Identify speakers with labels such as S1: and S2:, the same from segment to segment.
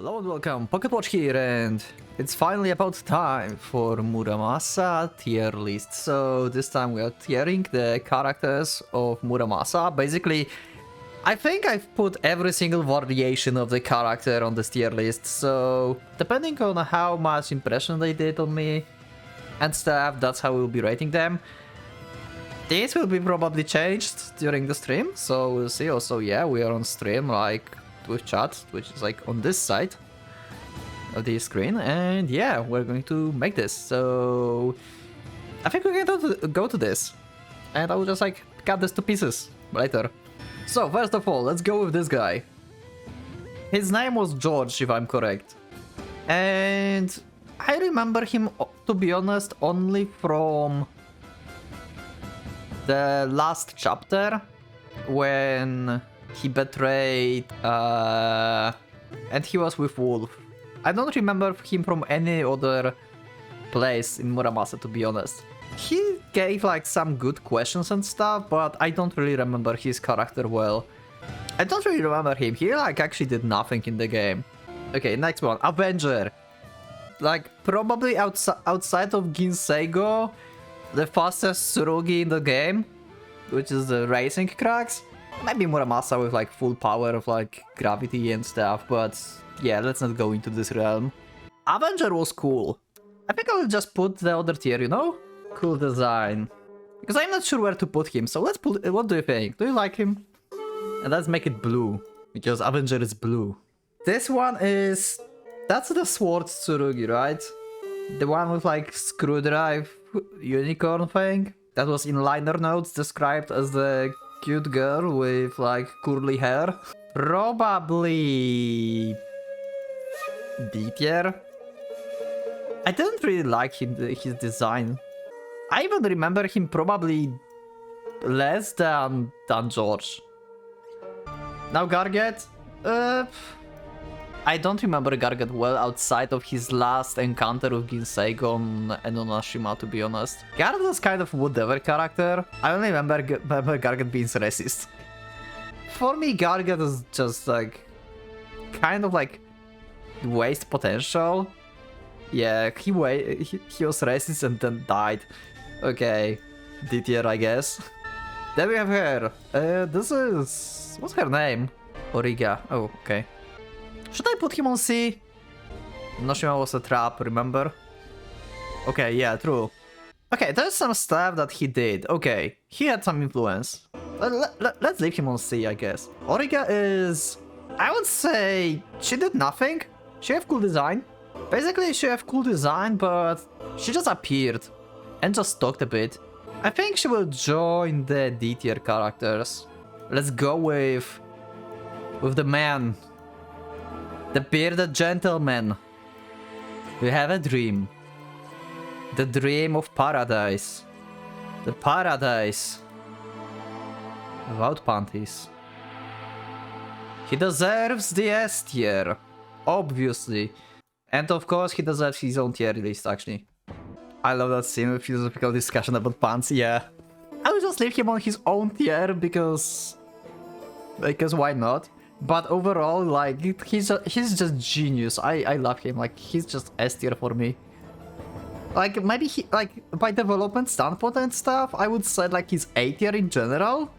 S1: Hello and welcome, PocketWatch here, and it's finally about time for Muramasa tier list. So this time we are tiering the characters of Muramasa. Basically, I think I've put every single variation of the character on this tier list, so depending on how much impression they did on me and stuff, that's how we'll be rating them. This will be probably changed during the stream, so we'll see. Also, yeah, we are on stream, like, with chat, which is like on this side of the screen, and yeah, we're going to make this. So I think we're going to go to this, and I will just like cut this to pieces later. So first of all, let's go with this guy. His name was George, if I'm correct, and I remember him, to be honest, only from the last chapter when he betrayed and he was with Wolf. I don't remember him from any other place in Muramasa, to be honest. He gave like some good questions and stuff, but I don't really remember his character well. I don't really remember him. He like actually did nothing in the game. Okay, next one, Avenger. Like probably outside of Ginseigo, the fastest Tsurugi in the game, which is the racing cracks. Maybe Muramasa with like full power of like gravity and stuff, but yeah, let's not go into this realm. Avenger was cool. I think I'll just put the other tier, you know? Cool design. Because I'm not sure where to put him, so let's put... What do you think? Do you like him? And let's make it blue, because Avenger is blue. This one is... That's the sword Tsurugi, right? The one with like screwdriver unicorn thing? That was in liner notes described as the cute girl with like curly hair. Probably D tier. I didn't really like his design. I even remember him probably less than George. Now Garget, I don't remember Garget well outside of his last encounter with Ginseigo and Onashima, to be honest. Garget was kind of whatever character. I only remember Garget being racist. For me, Garget is just like kind of like waste potential. Yeah, he was racist and then died. Okay, D tier, I guess. Then we have her. This is... What's her name? Origa. Oh, okay. Should I put him on C? Noshima was a trap, remember? Okay, yeah, true. Okay, there's some stuff that he did. Okay, he had some influence. Let's leave him on C, I guess. Origa is... I would say she did nothing. She have cool design. Basically, she have cool design, but she just appeared and just talked a bit. I think she will join the D tier characters. Let's go with the man. The bearded gentleman. We have a dream. The dream of paradise. The paradise without panties. He deserves the S tier. Obviously. And of course he deserves his own tier list, actually. I love that scene with philosophical discussion about pants, yeah. I will just leave him on his own tier because why not? But overall, like, he's just genius. I love him. Like, he's just S tier for me. Like, maybe he, like, by development standpoint and stuff, I would say, like, he's A tier in general.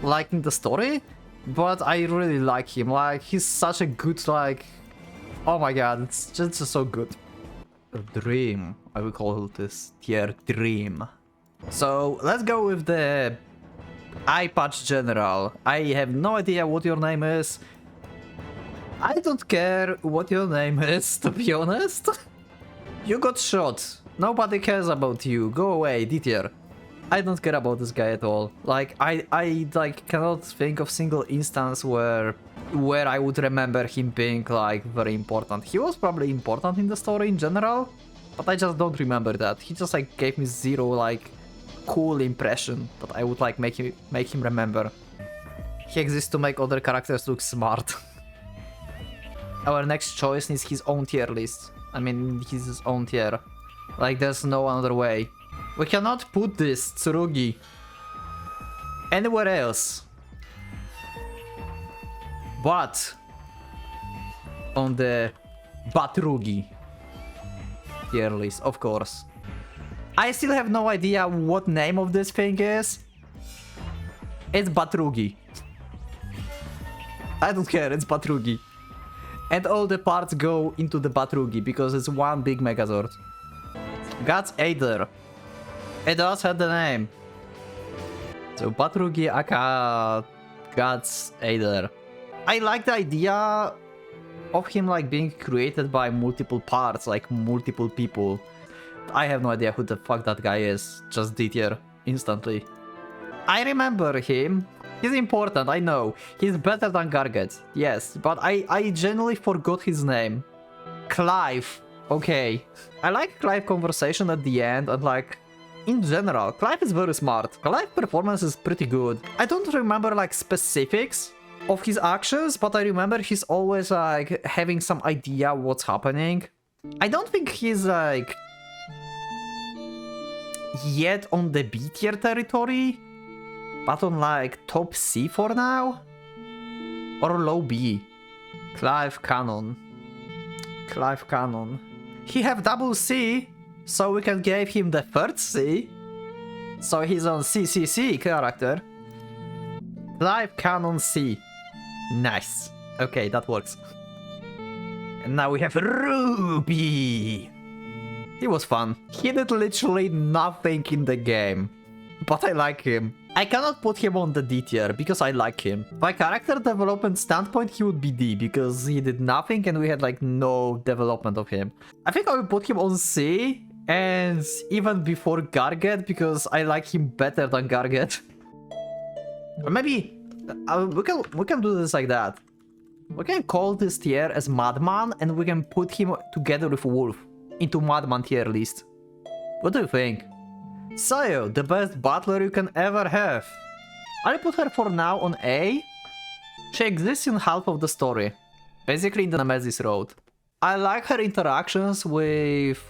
S1: Like, in the story. But I really like him. Like, he's such a good, like... Oh my god, it's just so good. A dream. I will call this tier dream. So, let's go with the... Eye Patch General. I have no idea what your name is. I don't care what your name is, to be honest. You got shot. Nobody cares about you. Go away, D tier. I don't care about this guy at all. Like, I like cannot think of single instance where I would remember him being like very important. He was probably important in the story in general, but I just don't remember that. He just like gave me zero like cool impression that I would like make him remember. He exists to make other characters look smart. Our next choice is his own tier list. I mean, his own tier. Like, there's no other way. We cannot put this Tsurugi anywhere else. But on the Batrugi tier list, of course. I still have no idea what name of this thing is. It's Batrugi. I don't care, it's Batrugi. And all the parts go into the Batrugi because it's one big Megazord. God's Aether. It does have the name. So Batrugi aka God's Aether. I like the idea of him like being created by multiple parts, like multiple people. I have no idea who the fuck that guy is. Just D tier instantly. I remember him. He's important, I know. He's better than Garget, yes, but I genuinely forgot his name. Clive. Okay. I like Clive conversation at the end and like in general, Clive is very smart. Clive performance is pretty good. I don't remember like specifics of his actions, but I remember he's always like having some idea what's happening. I don't think he's like yet on the B tier territory, but on like top C for now? Or low B? Clive Cannon. Clive Cannon. He have double C, so we can give him the third C. So he's on CCC character. Clive Cannon C. Nice. Okay, that works. And now we have Ruby. He was fun. He did literally nothing in the game. But I like him. I cannot put him on the D tier because I like him. By character development standpoint, he would be D because he did nothing and we had like no development of him. I think I would put him on C and even before Garget because I like him better than Garget. Or maybe we can do this like that. We can call this tier as Madman and we can put him together with Wolf into Madman tier list. What do you think? Sayo, the best battler you can ever have. I'll put her for now on A. She exists in half of the story, basically in the Nemesis Road. I like her interactions with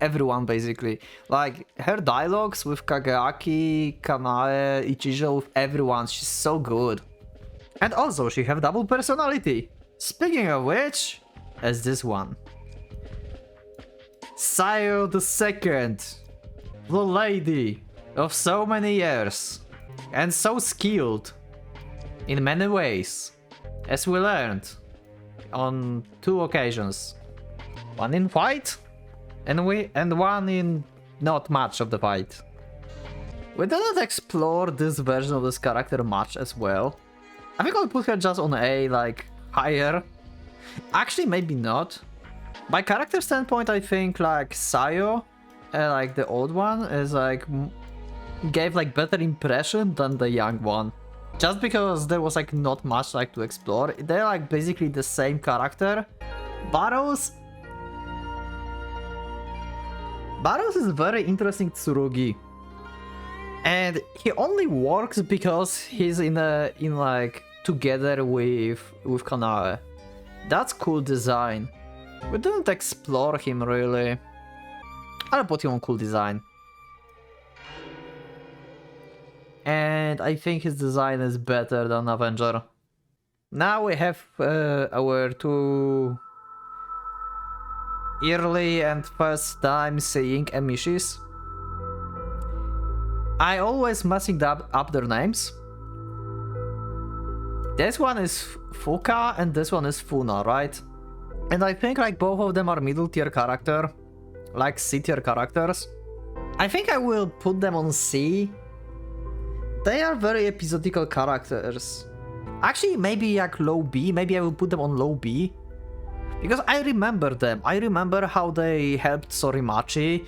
S1: everyone, basically. Like, her dialogues with Kageaki, Kanae, Ichijo, with everyone, she's so good. And also, she have double personality. Speaking of which, as this one. Sayo the Second. The lady of so many years. And so skilled. In many ways. As we learned. On 2 occasions. One in fight. And one in not much of the fight. We didn't explore this version of this character much as well. I think I'll put her just on A, like, higher. Actually, maybe not. By character standpoint, I think, like, Sayo, like the old one, is like, gave like better impression than the young one. Just because there was like not much like to explore. They're like basically the same character. Barrows is very interesting Tsurugi. And he only works because he's in like together with Kanae. That's cool design. We didn't explore him really. I'll put him on cool design. And I think his design is better than Avenger. Now we have our 2 early and first time seeing Emishis. I always messing up their names. This one is Fuka and this one is Funa, right? And I think like both of them are middle tier character. Like C tier characters. I think I will put them on C. They are very episodical characters. Actually, maybe like low B. Maybe I will put them on low B. Because I remember them. I remember how they helped Sorimachi.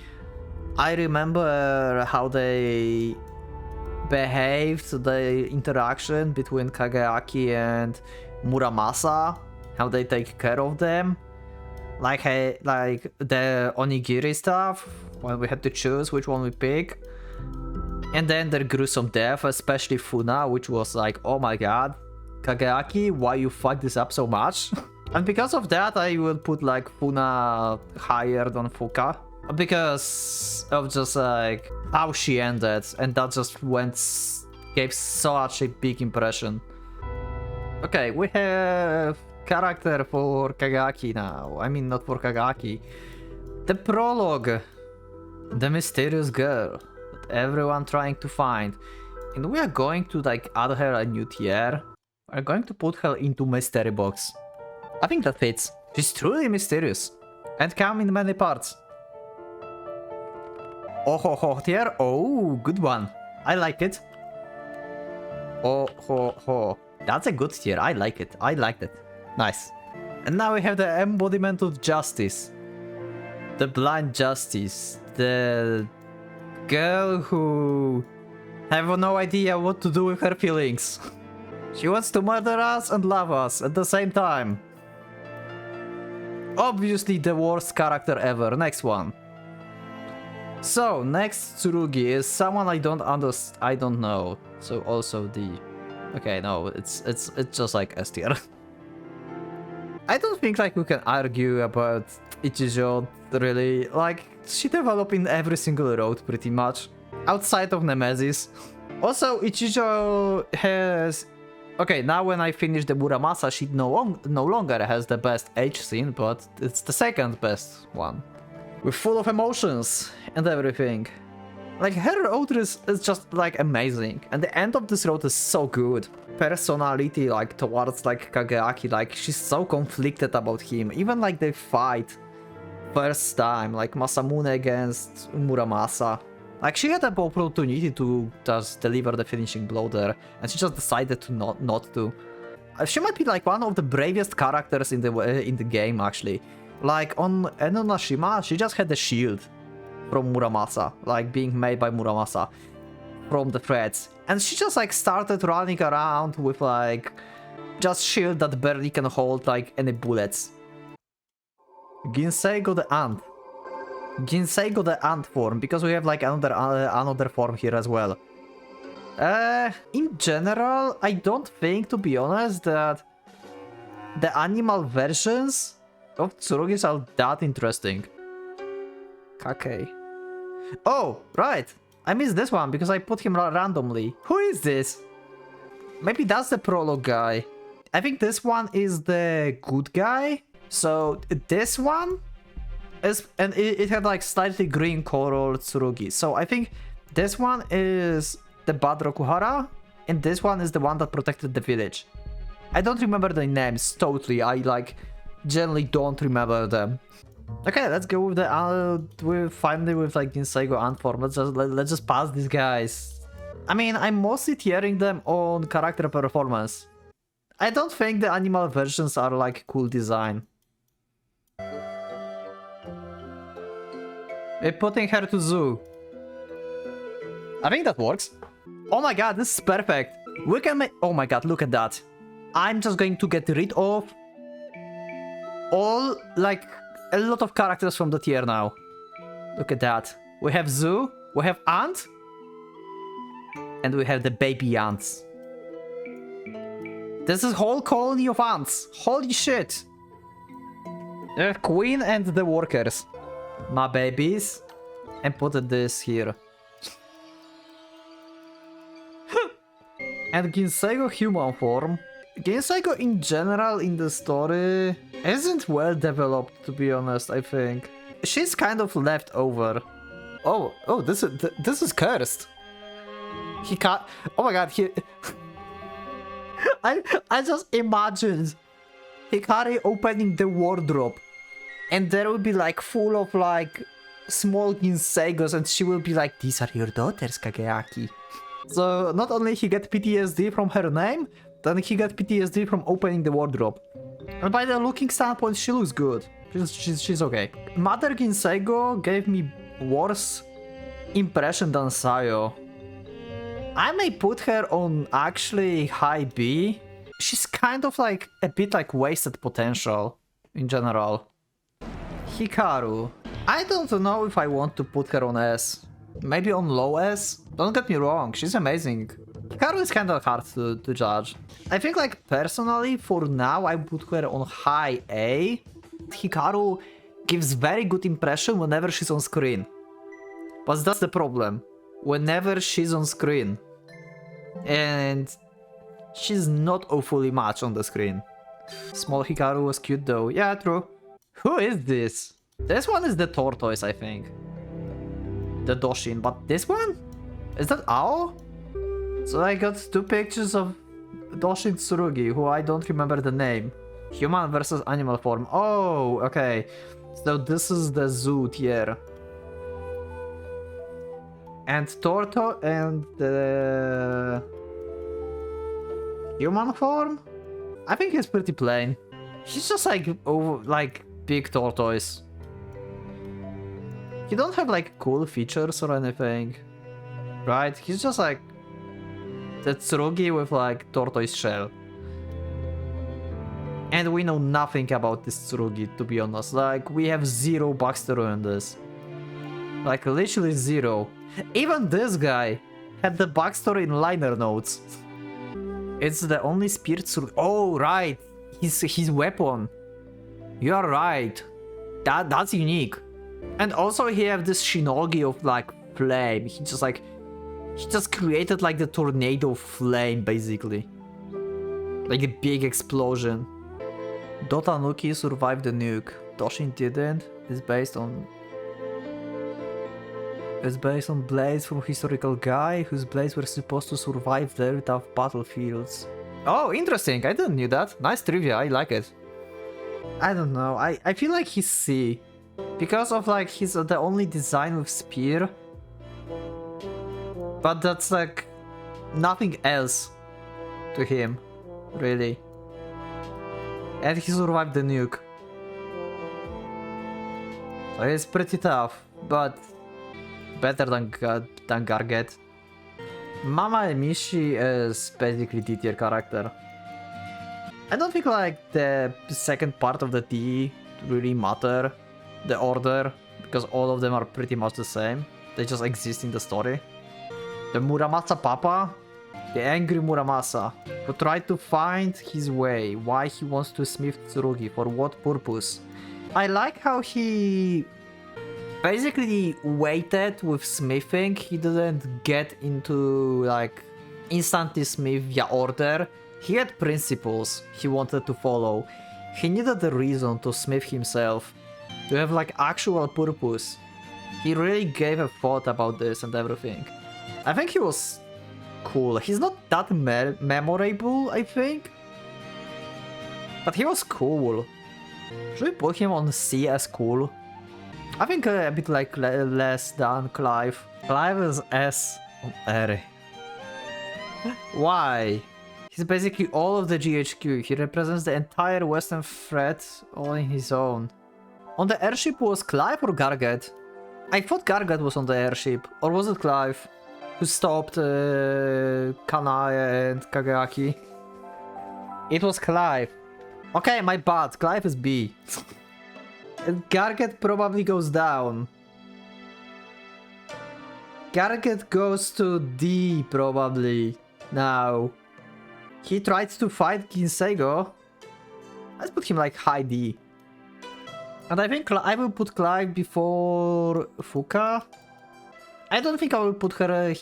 S1: I remember how they behaved, the interaction between Kageaki and Muramasa. How they take care of them. Like the onigiri stuff, when we had to choose which one we pick. And then their gruesome death, especially Funa, which was like, oh my god, Kageaki, why you fucked this up so much? And because of that, I will put like Funa higher than Fuka. Because of just like how she ended, and that just gave such a big impression. Okay, we have character for Kagaki now. I mean, not for Kagaki. The prologue. The mysterious girl that everyone trying to find. And we are going to like add her a new tier. We're going to put her into mystery box. I think that fits. She's truly mysterious. And come in many parts. Oh ho ho tier. Oh, good one. I like it. Oh ho ho. That's a good tier. I like it. I liked it. Nice. And now we have the embodiment of justice. The blind justice. The girl who have no idea what to do with her feelings. She wants to murder us and love us at the same time. Obviously the worst character ever. Next one. So, next Tsurugi is someone I don't know. So also the... Okay, no, it's just like S tier. I don't think like we can argue about Ichijo really. Like, she developed in every single road pretty much. Outside of Nemesis. Also, Ichijo has... Okay, now when I finish the Muramasa, she no longer has the best age scene, but it's the second best one. We're full of emotions and everything. Like, her road is just like amazing, and the end of this road is so good. Personality like towards like Kagaki, like she's so conflicted about him. Even like they fight first time, like Masamune against Muramasa. Like she had the opportunity to just deliver the finishing blow there, and she just decided to not to. She might be like one of the bravest characters in the game actually. Like on Enonashima, she just had the shield from Muramasa, like being made by Muramasa from the threads, and she just like started running around with like just shield that barely can hold like any bullets. Ginseigo the Ant. Ginseigo the Ant form, because we have like another form here as well. In general, I don't think, to be honest, that the animal versions of Tsurugis are that interesting. Kake. Oh, right. I missed this one because I put him randomly. Who is this? Maybe that's the prologue guy. I think this one is the good guy. So this one is, and it had like slightly green colored Tsurugi. So I think this one is the bad Rokuhara, and this one is the one that protected the village. I don't remember the names totally. I like generally don't remember them. Okay, let's go with the finally with like Ginseigo Ant form. Let's just pass these guys. I mean, I'm mostly tiering them on character performance. I don't think the animal versions are like cool design. We're putting her to zoo. I think that works. Oh my god, this is perfect. We can make... Oh my god, look at that. I'm just going to get rid of all, like, a lot of characters from the tier now. Look at that. We have Zoo, we have Ant, and we have the baby ants. This is a whole colony of ants. Holy shit. The queen and the workers. My babies. And put this here. And Ginseigo human form. Ginseigo in general in the story isn't well developed, to be honest, I think. She's kind of left over. Oh, this is cursed. He can't... Oh my god, he... I just imagined Hikari opening the wardrobe, and there will be like full of like small Ginseigos, and she will be like, "These are your daughters, Kageaki." So not only he get PTSD from her name, then he got PTSD from opening the wardrobe. And by the looking standpoint, she looks good. She's okay. Mother Ginseigo gave me worse impression than Sayo. I may put her on actually high B. She's kind of like a bit like wasted potential in general. Hikaru. I don't know if I want to put her on S. Maybe on low S? Don't get me wrong, she's amazing. Hikaru is kind of hard to judge. I think like personally for now I put her on high A. Hikaru gives very good impression whenever she's on screen. But that's the problem. Whenever she's on screen. And she's not awfully much on the screen. Small Hikaru was cute though. Yeah, true. Who is this? This one is the tortoise, I think. The Doshin, but this one? Is that Ao? So I got two pictures of Doshin Tsurugi, who I don't remember the name. Human versus animal form. Oh, okay. So this is the zoo tier. And Torto and the human form? I think he's pretty plain. He's just like big tortoise. He don't have like cool features or anything, right? He's just like the Tsurugi with like tortoise shell. And we know nothing about this Tsurugi, to be honest. Like, we have zero backstory on this. Like, literally zero. Even this guy had the backstory in liner notes. It's the only spirit Tsurugi. Oh, right. His weapon. You're right. That's unique. And also he have this shinogi of like flame. He just created like the tornado of flame, basically. Like a big explosion. Dotanuki survived the nuke. Doshin didn't. It's based on blades from historical guy whose blades were supposed to survive very tough battlefields. Oh, interesting. I didn't knew that. Nice trivia. I like it. I don't know. I feel like he's C. Because of like he's the only design with spear. But that's like nothing else to him, really. And he survived the nuke. So it's pretty tough, but better than Garget. Mama Emishi is basically D tier character. I don't think like the second part of the D really matter, the order, because all of them are pretty much the same. They just exist in the story. The Muramasa Papa, the angry Muramasa, who tried to find his way, why he wants to smith Tsurugi, for what purpose. I like how he basically waited with smithing. He didn't get into like instantly smith via order. He had principles he wanted to follow. He needed a reason to smith himself, to have like actual purpose. He really gave a thought about this and everything. I think he was cool. He's not that memorable, I think. But he was cool. Should we put him on C as cool? I think a bit like less than Clive. Clive is S on R. Why? He's basically all of the GHQ. He represents the entire western threat all in his own. On the airship was Clive or Garget? I thought Garget was on the airship. Or was it Clive? Who stopped Kanae and Kagaki? It was Clive. Okay, my bad. Clive is B. And Garget probably goes down. Garget goes to D probably now. He tried to fight Ginseigo. Let's put him like high D. And I think I will put Clive before Fuka. I don't think I will put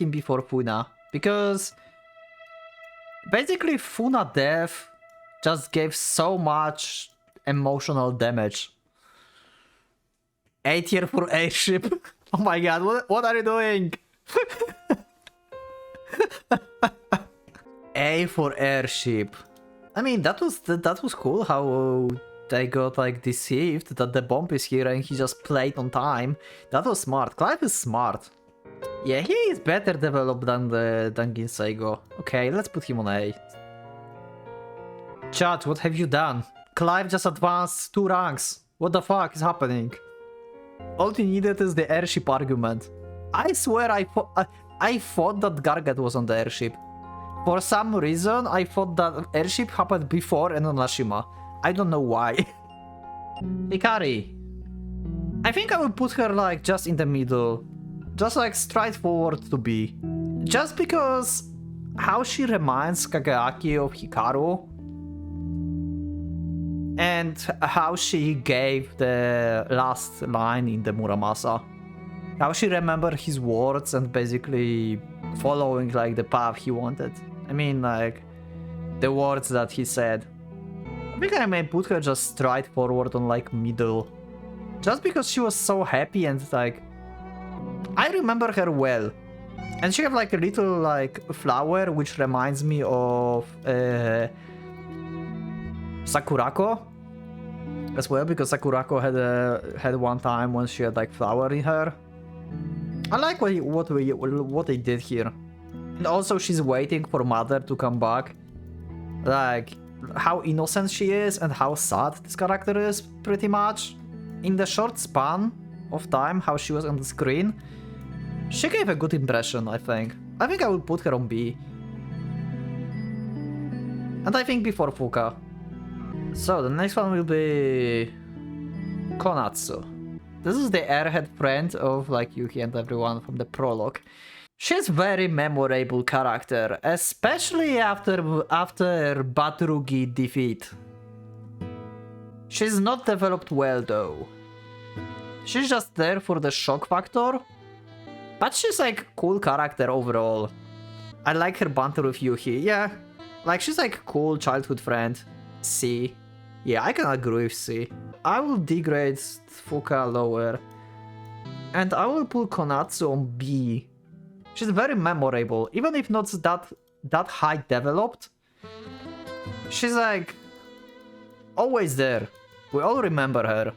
S1: him before Funa, because basically Funa death just gave so much emotional damage. A tier for airship. Oh my god, what are you doing? A for airship. I mean, that was cool how they got like deceived that the bomb is here and he just played on time. That was smart. Clive is smart. Yeah, he is better developed than Ginseigo. Okay, let's put him on A. Chat, what have you done? Clive just advanced 2 ranks. What the fuck is happening? All you needed is the airship argument. I swear I thought that Garget was on the airship. For some reason, I thought that airship happened before Enonashima. I don't know why. Hikari. I think I will put her like just in the middle. Just like straightforward to B. Just because how she reminds Kagaki of Hikaru. And how she gave the last line in the Muramasa. How she remembered his words and basically following like the path he wanted. I mean like the words that he said. think I may put her just straight forward on like middle. Just because she was so happy and like... I remember her well. And she have like a little like flower which reminds me of Sakurako as well, because Sakurako had one time when she had like flower in her. I like what they did here. And also she's waiting for mother to come back. Like how innocent she is and how sad this character is, pretty much. In the short span of time how she was on the screen, she gave a good impression, I think. I think I will put her on B. And I think before Fuka. So the next one will be Konatsu. This is the airhead friend of like Yuki and everyone from the prologue. She's very memorable character, especially after Baturugi defeat. She's not developed well though. She's just there for the shock factor, but she's like cool character overall. I like her banter with Yuki, yeah. Like she's like cool childhood friend. C. Yeah, I can agree with C. I will degrade Fuka lower. And I will put Konatsu on B. She's very memorable, even if not that high developed. She's like always there. We all remember her.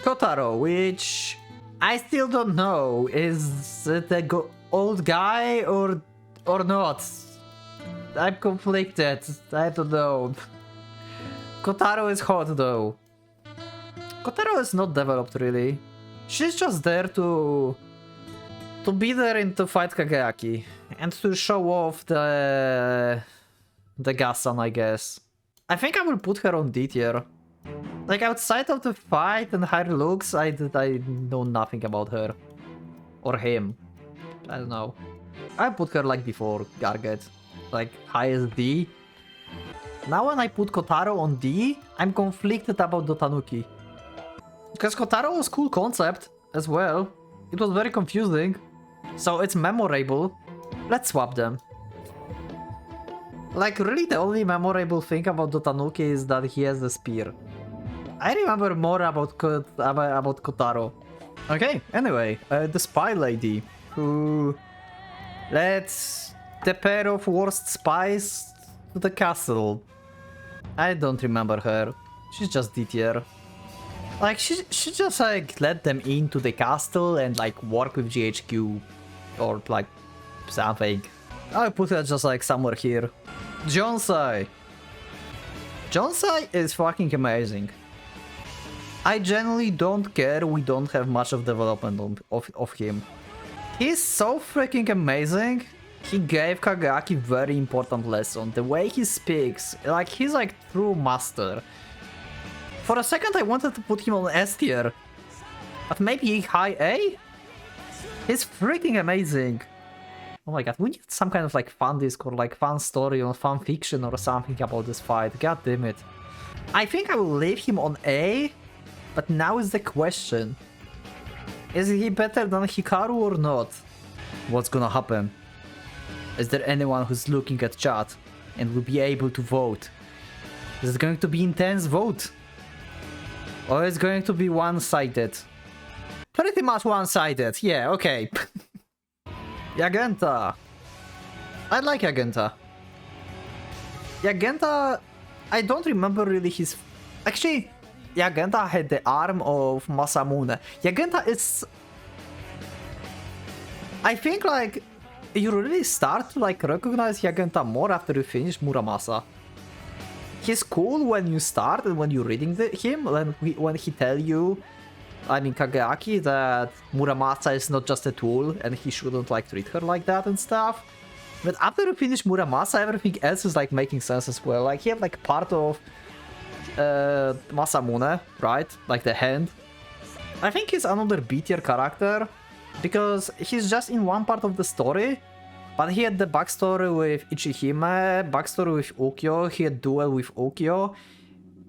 S1: Kotaro, which I still don't know. Is it a old guy or not? I'm conflicted. I don't know. Kotaro is hot though. Kotaro is not developed really. She's just there to be there and to fight Kageaki and to show off the Gasan, I guess. I think I will put her on D tier. Like outside of the fight and her looks, I know nothing about her or him. I don't know. I put her like before Garget, like highest D. Now when I put Kotaro on D, I'm conflicted about the Tanuki. Because Kotaro was cool concept as well. It was very confusing. So it's memorable. Let's swap them. Like really the only memorable thing about the Tanuki is that he has the spear. I remember more about Kotaro. Okay, anyway, the spy lady who led the pair of worst spies to the castle. I don't remember her. She's just D tier. Like she just like let them into the castle and like work with GHQ or like something. I'll put her just like somewhere here. Jonsai. Jonsai is fucking amazing. I genuinely don't care we don't have much of development of him. He's so freaking amazing. He gave Kageaki very important lesson. The way he speaks, like he's like true master. For a second I wanted to put him on S tier, but maybe high A? He's freaking amazing. Oh my god, we need some kind of like fan disc or like fan story or fan fiction or something about this fight. God damn it. I think I will leave him on A, but now is the question. Is he better than Hikaru or not? What's gonna happen? Is there anyone who's looking at chat and will be able to vote? Is it going to be intense vote? Or is it going to be one-sided? Pretty much one-sided, yeah, okay. Yagenta. I like Yagenta. Yagenta, I don't remember really his... Actually, Yagenta had the arm of Masamune. Yagenta is... I think like... You really start to like recognize Yagenta more after you finish Muramasa. He's cool when you start and when you're reading him, when he tell you, I mean Kageaki, that Muramasa is not just a tool and he shouldn't like treat her like that and stuff. But after you finish Muramasa, everything else is like making sense as well. Like he have like part of Masamune, right? Like the hand. I think he's another B tier character because he's just in one part of the story. But he had the backstory with Ichihime, backstory with Ukyo, he had duel with Ukyo.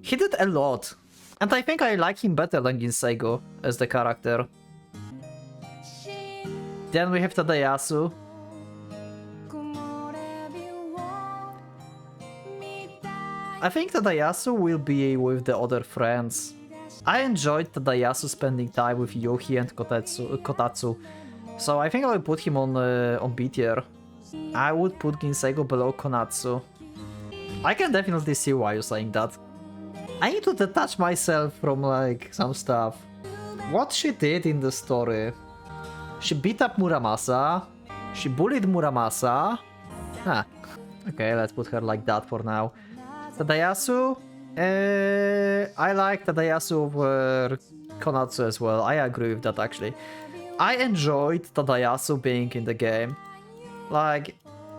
S1: He did a lot. And I think I like him better than Ginseigo as the character. Then we have Tadayasu. I think Tadayasu will be with the other friends. I enjoyed Tadayasu spending time with Yohi and Kotatsu, so I think I will put him on B tier. I would put Ginseigo below Konatsu. I can definitely see why you're saying that. I need to detach myself from like some stuff. What she did in the story. She beat up Muramasa. She bullied Muramasa. Huh. Okay, let's put her like that for now. Tadayasu. I like Tadayasu over Konatsu as well. I agree with that actually. I enjoyed Tadayasu being in the game. Like,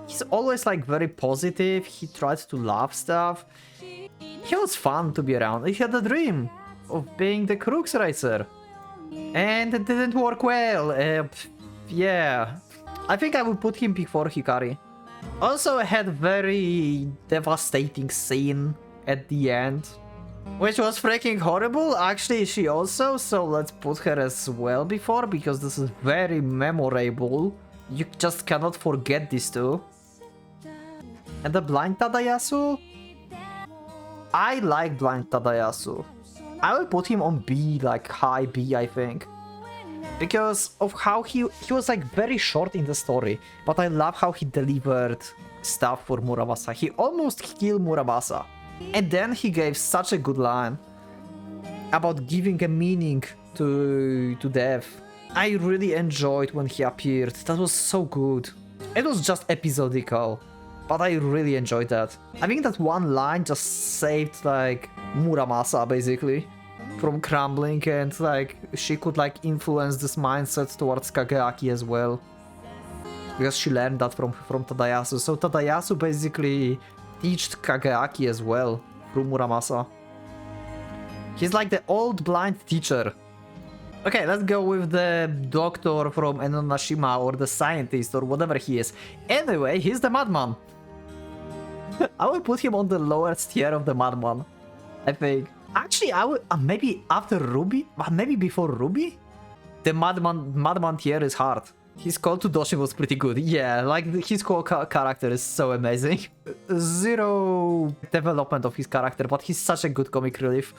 S1: he's always like very positive. He tried to laugh stuff. He was fun to be around. He had a dream of being the Crux Racer. And it didn't work well. Yeah. I think I would put him before Hikari. Also had very devastating scene at the end, which was freaking horrible. Actually, she also, so let's put her as well before, because this is very memorable. You just cannot forget these two. And the blind Tadayasu? I like blind Tadayasu. I will put him on B, like high B, I think. Because of how he was like very short in the story, but I love how he delivered stuff for Muramasa. He almost killed Muramasa. And then he gave such a good line about giving a meaning to death. I really enjoyed when he appeared. That was so good. It was just episodical, but I really enjoyed that. I think that one line just saved like Muramasa basically from crumbling, and like she could like influence this mindset towards Kageaki as well, because she learned that from Tadayasu. So Tadayasu basically taught Kageaki as well through Muramasa. He's like the old blind teacher. Okay, let's go with the doctor from Enonashima, or the scientist, or whatever he is. Anyway, he's the madman. I will put him on the lowest tier of the madman, I think. Actually, I would maybe after Ruby, but maybe before Ruby. The madman tier is hard. His call to Doshin was pretty good. Yeah, like his core character is so amazing. Zero development of his character, but he's such a good comic relief.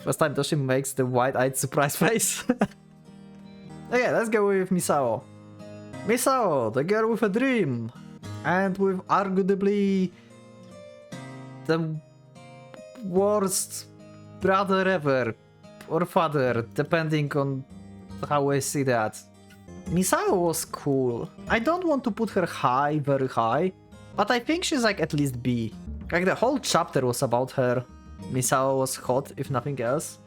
S1: First time Doshin makes the wide-eyed surprise face. Okay, let's go with Misao. Misao, the girl with a dream, and with arguably the worst brother ever, or father, depending on how I see that. Misao was cool. I don't want to put her high, very high, but I think she's like at least B. Like the whole chapter was about her. Misao was hot, if nothing else.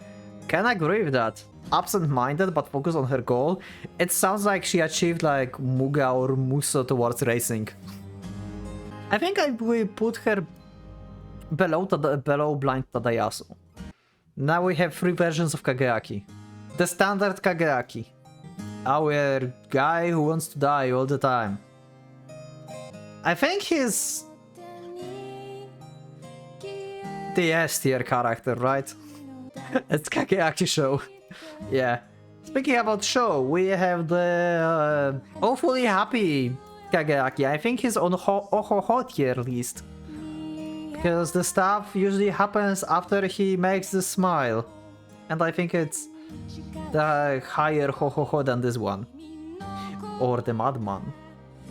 S1: Can agree with that. Absent-minded but focused on her goal. It sounds like she achieved like Muga or Muso towards racing. I think I will put her below blind Tadayasu. Now we have three versions of Kageaki. The standard Kageaki. Our guy who wants to die all the time. I think he's the S tier character, right? It's Kageaki show. Yeah. Speaking about show, we have the awfully happy Kageaki. I think he's on Ho tier list. Because the stuff usually happens after he makes the smile. And I think it's the higher ho than this one. Or the madman.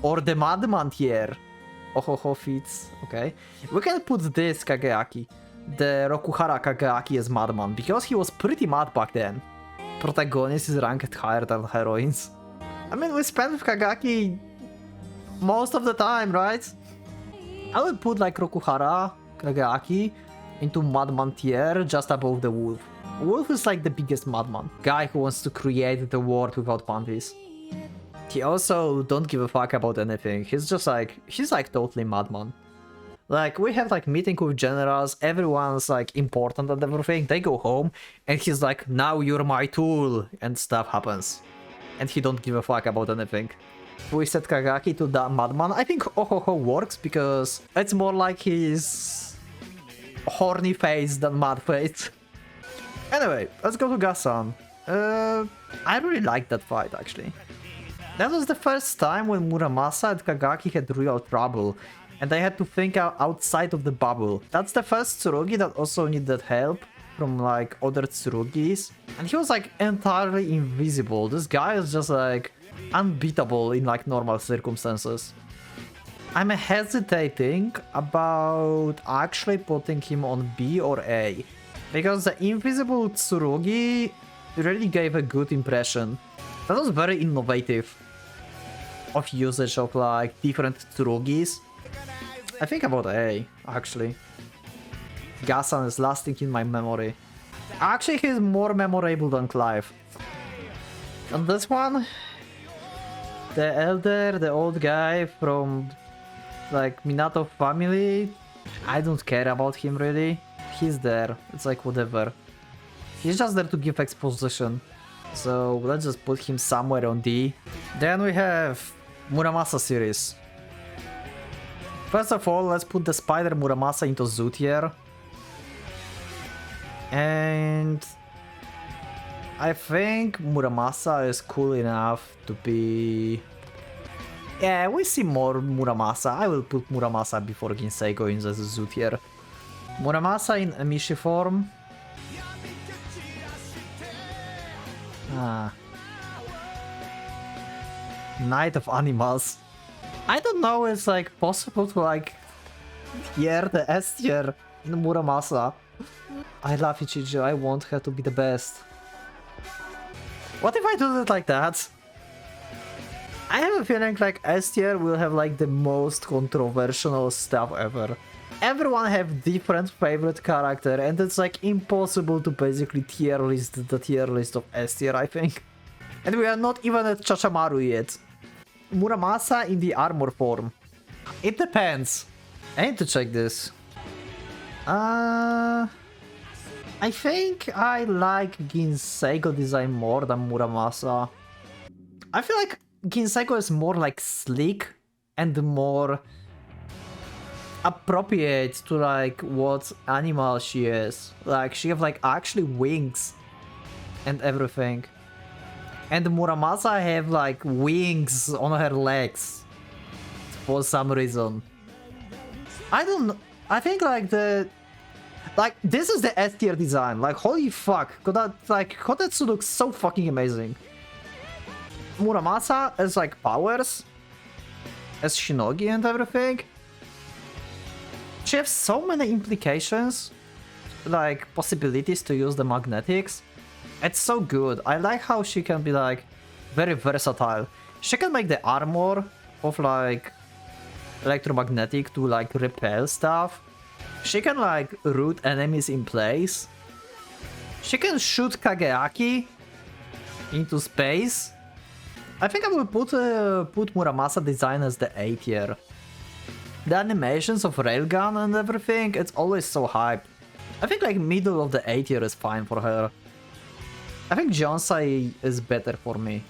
S1: Or the madman tier. Ho fits. Okay. We can put this Kageaki, the Rokuhara Kageaki, as madman, because he was pretty mad back then. Protagonist is ranked higher than heroines. I mean, we spend with Kageaki most of the time, right? I would put like Rokuhara Kageaki into madman tier, just above the wolf. Wolf is like the biggest madman. Guy who wants to create the world without boundaries. He also don't give a fuck about anything. He's like totally madman. Like, we have like meeting with generals, everyone's like important and everything, they go home, and he's like, now you're my tool, and stuff happens. And he don't give a fuck about anything. If we set Kagaki to the madman, I think Ohoho works, because it's more like his horny face than mad face. Anyway, let's go to Gasan. I really liked that fight, actually. That was the first time when Muramasa and Kagaki had real trouble. and they had to think outside of the bubble. That's the first Tsurugi that also needed help from like other Tsurugis, and he was like entirely invisible. This guy is just like unbeatable in like normal circumstances. I'm hesitating about actually putting him on B or A, because the invisible Tsurugi really gave a good impression. That was very innovative of usage of like different Tsurugis. I think about A, actually. Gasan is lasting in my memory. Actually, he's more memorable than Clive. And this one, the elder, the old guy from like Minato family, I don't care about him really. He's there, it's like whatever. He's just there to give exposition. So let's just put him somewhere on D. Then we have Muramasa series. First of all, let's put the Spider Muramasa into Zoo tier. And I think Muramasa is cool enough to be... Yeah, we see more Muramasa. I will put Muramasa before Ginseigo in the Zoo tier. Muramasa in Emishi form. Night of Animals. I don't know, it's like possible to like tier the S tier in Muramasa. I love Ichijo, I want her to be the best. What if I do it like that? I have a feeling like S tier will have like the most controversial stuff ever. Everyone have different favorite character, and it's like impossible to basically tier list the tier list of S tier, I think. And we are not even at Chachamaru yet. Muramasa in the armor form. It depends. I need to check this. I think I like Ginseigo design more than Muramasa. I feel like Ginseigo is more like sleek and more appropriate to like what animal she is. Like she have like actually wings and everything. And Muramasa have like wings on her legs for some reason. I don't know. I think like this is the S tier design. Like holy fuck, Kotetsu looks so fucking amazing. Muramasa has like powers as Shinogi and everything. She has so many implications, like possibilities to use the magnetics. It's so good. I like how she can be like very versatile. She can make the armor of like electromagnetic to like repel stuff. She can like root enemies in place. She can shoot Kageaki into space. I think I will put Muramasa design as the A tier. The animations of Railgun and everything, it's always so hype. I think like middle of the A tier is fine for her. I think Jonsai is better for me.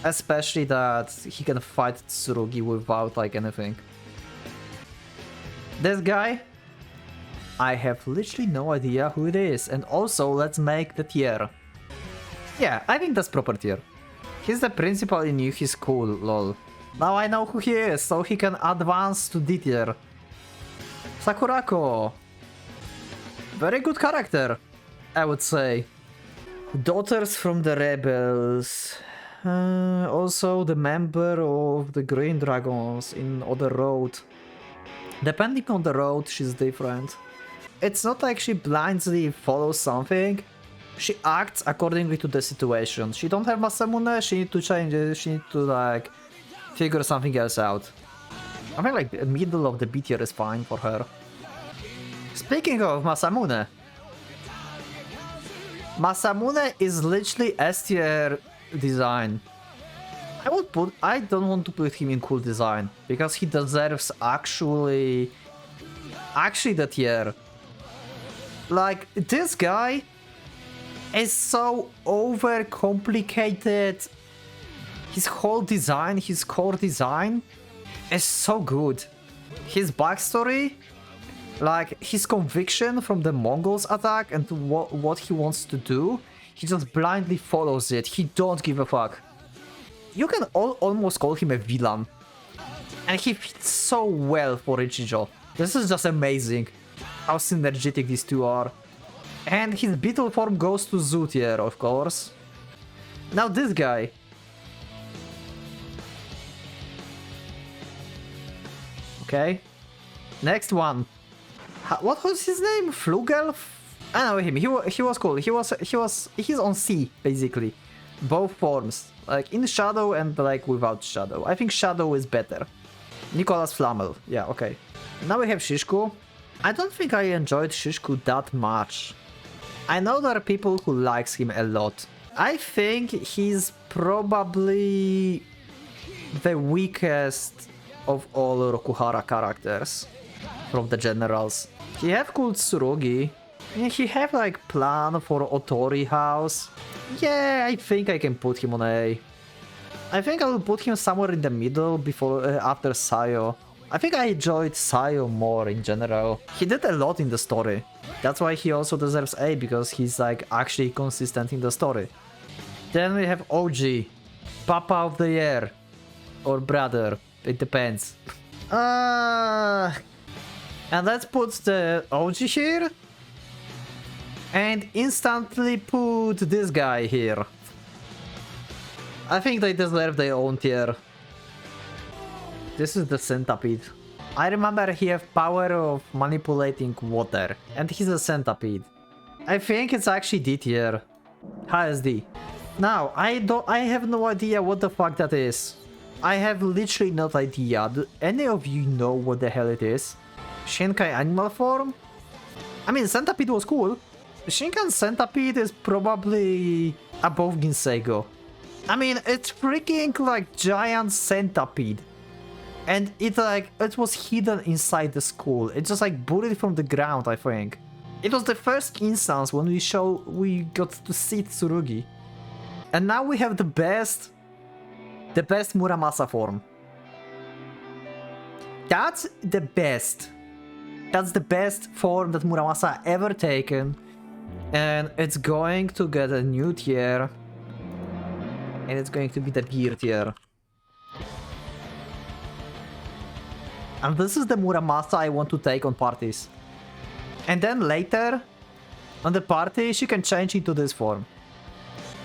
S1: Especially that he can fight Tsurugi without like anything. This guy, I have literally no idea who it is. And also, let's make the tier. Yeah, I think that's proper tier. He's the principal in Yuhi School, lol. Now I know who he is, so he can advance to D tier. Sakurako. Very good character, I would say. Daughters from the Rebels. Also the member of the Green Dragons in Other Road. Depending on the road, she's different. It's not like she blindly follows something. She acts accordingly to the situation. She don't have Masamune, she need to change it, she need to like figure something else out. I mean like the middle of the B tier is fine for her. Speaking of Masamune. Masamune is literally S tier design. I don't want to put him in cool design because he deserves actually the tier. Like this guy is so overcomplicated. His whole design, his core design is so good. His backstory, like his conviction from the Mongols attack and what he wants to do, he just blindly follows it. He don't give a fuck. You can almost call him a villain. And he fits so well for Ichijo. This is just amazing how synergetic these two are. And his beetle form goes to Zutier, of course. Now this guy. Okay. Next one. What was his name? Flugel? I know him. He was cool. He's on C basically. Both forms. Like in shadow and like without shadow. I think shadow is better. Nicholas Flamel. Yeah, okay. Now we have Shishku. I don't think I enjoyed Shishku that much. I know there are people who likes him a lot. I think he's probably the weakest of all Rokuhara characters from the generals. He have cool Tsurugi. He have like plan for Otori house. Yeah, I think I can put him on A. I think I will put him somewhere in the middle before after Sayo. I think I enjoyed Sayo more in general. He did a lot in the story. That's why he also deserves A, because he's like actually consistent in the story. Then we have OG. Papa of the Year. Or brother. It depends. And let's put the OG here. And instantly put this guy here. I think they deserve their own tier. This is the centipede. I remember he have power of manipulating water. And he's a centipede. I think it's actually D tier. Highest D. Now, I have no idea what the fuck that is. I have literally no idea. Do any of you know what the hell it is? Shinkai animal form? I mean, centipede was cool. Shinkan centipede is probably above Ginseigo. I mean, it's freaking like giant centipede. And it was hidden inside the school. It just like buried from the ground, I think. It was the first instance when we got to see Tsurugi. And now we have the best Muramasa form. That's the best. That's the best form that Muramasa ever taken. And it's going to get a new tier. And it's going to be the gear tier. And this is the Muramasa I want to take on parties. And then later, on the party, she can change into this form.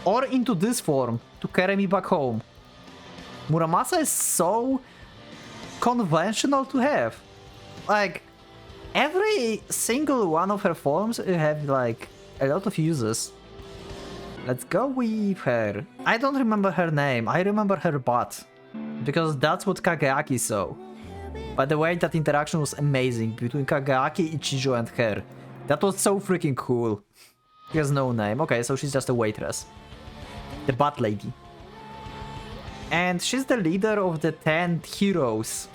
S1: Or into this form, to carry me back home. Muramasa is so conventional to have. Like, every single one of her forms have like a lot of uses. Let's go with her. I don't remember her name, I remember her butt. Because that's what Kageaki saw. By the way, that interaction was amazing between Kageaki, Ichijo and her. That was so freaking cool. She has no name. Okay, so she's just a waitress. The butt lady. And she's the leader of the 10 heroes.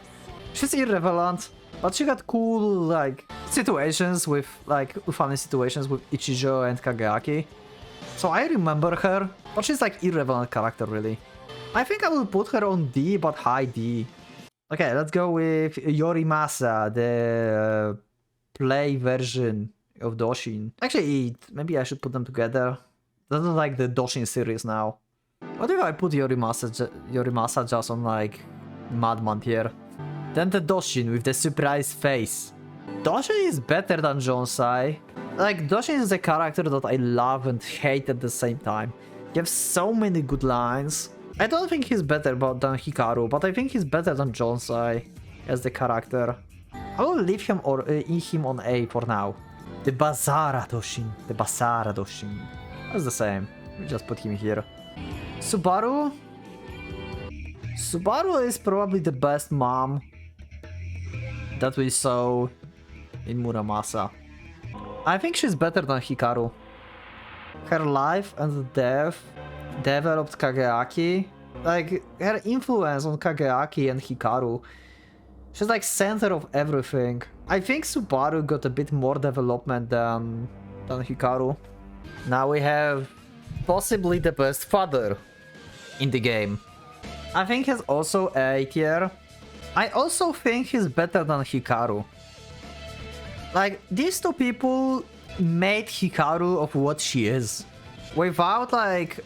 S1: She's irrelevant, but she got cool, like, situations with, like, funny situations with Ichijo and Kageaki. So I remember her, but she's like irrelevant character, really. I think I will put her on D, but high D. Okay, let's go with Yorimasa, the play version of Doshin. Actually, maybe I should put them together. This is like the Doshin series now. What if I put Yorimasa just on like Madman tier? Then the Doshin with the surprise face. Doshin is better than Jonsai. Like, Doshin is a character that I love and hate at the same time. He has so many good lines. I don't think he's better than Hikaru, but I think he's better than Jonsai as the character. I will leave him on A for now. The Bazara Doshin. The Basara Doshin. That's the same. We just put him here. Subaru? Subaru is probably the best mom that we saw in Muramasa. I think she's better than Hikaru. Her life and death developed Kageaki. Like, her influence on Kageaki and Hikaru. She's like center of everything. I think Subaru got a bit more development than Hikaru. Now we have possibly the best father in the game. I think he's also A tier. I also think he's better than Hikaru. Like, these two people made Hikaru of what she is. Without, like,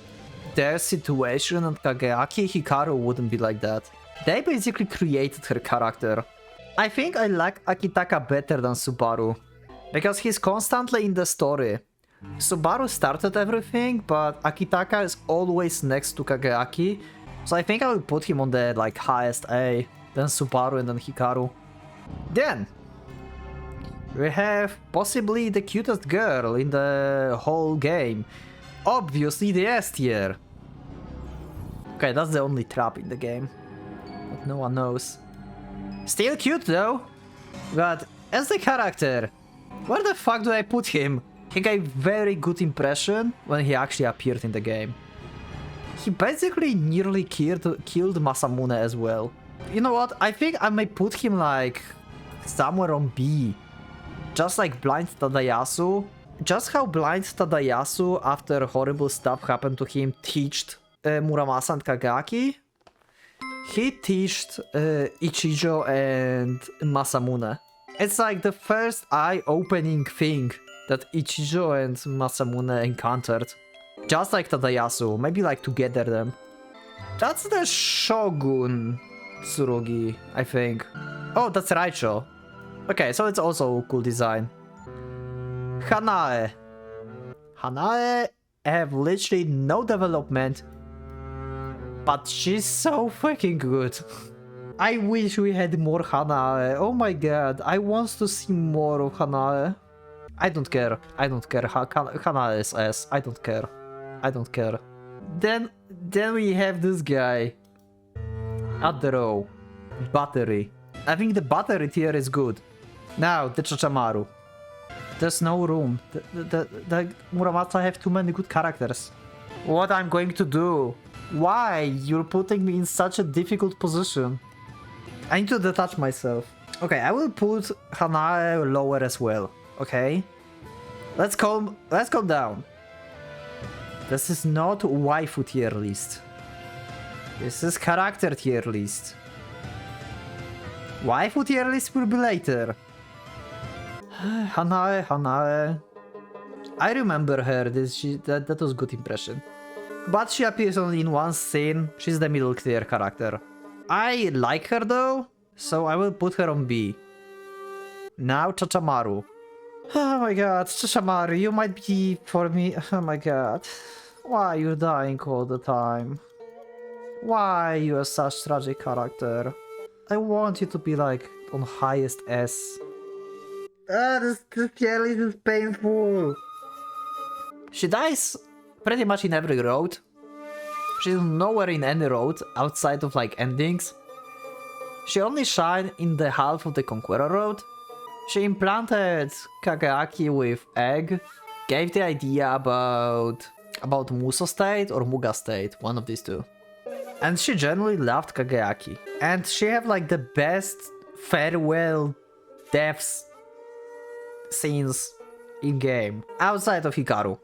S1: their situation and Kageaki, Hikaru wouldn't be like that. They basically created her character. I think I like Akitaka better than Subaru, because he's constantly in the story. Subaru started everything, but Akitaka is always next to Kageaki, so I think I will put him on the like highest A, then Subaru and then Hikaru. Then we have possibly the cutest girl in the whole game. Obviously the S tier. Okay, that's the only trap in the game that no one knows. Still cute though, but as the character, where the fuck do I put him? He gave very good impression when he actually appeared in the game. He basically nearly killed Masamune as well. You know what, I think I may put him like somewhere on B. Just like Blind Tadayasu. Just how Blind Tadayasu, after horrible stuff happened to him, teached Muramasa and Kagaki. He teached Ichijo and Masamune. It's like the first eye-opening thing that Ichijo and Masamune encountered. Just like Tadayasu, maybe like together them. That's the Shogun Tsurugi, I think. Oh, that's Raicho. Okay, so it's also a cool design. Hanae. Hanae have literally no development, but she's so freaking good. I wish we had more Hanae. Oh my god, I want to see more of Hanae. I don't care. I don't care. Hanae is S. I don't care. I don't care. Then we have this guy. At the row. Battery. I think the battery tier is good. Now, the Chachamaru. There's no room. The Muramasa have too many good characters. What I'm going to do? Why? You're putting me in such a difficult position. I need to detach myself. Okay, I will put Hanae lower as well. Okay? Let's calm down. This is not waifu tier list. This is character tier list. Waifu tier list will be later. Hanae. I remember her. That was good impression. But she appears only in one scene. She's the middle tier character. I like her though, so I will put her on B. Now Chachamaru. Oh my god, Chachamaru, you might be for me. Oh my god. Why are you dying all the time? Why are you such tragic character? I want you to be like on highest S. This Kelly is painful. She dies pretty much in every road. She's nowhere in any road outside of like endings. She only shines in the half of the Conqueror road. She implanted Kageaki with egg, gave the idea about Muso state or Muga state, one of these two. And she genuinely loved Kageaki. And she had like the best farewell deaths scenes in game, outside of Hikaru.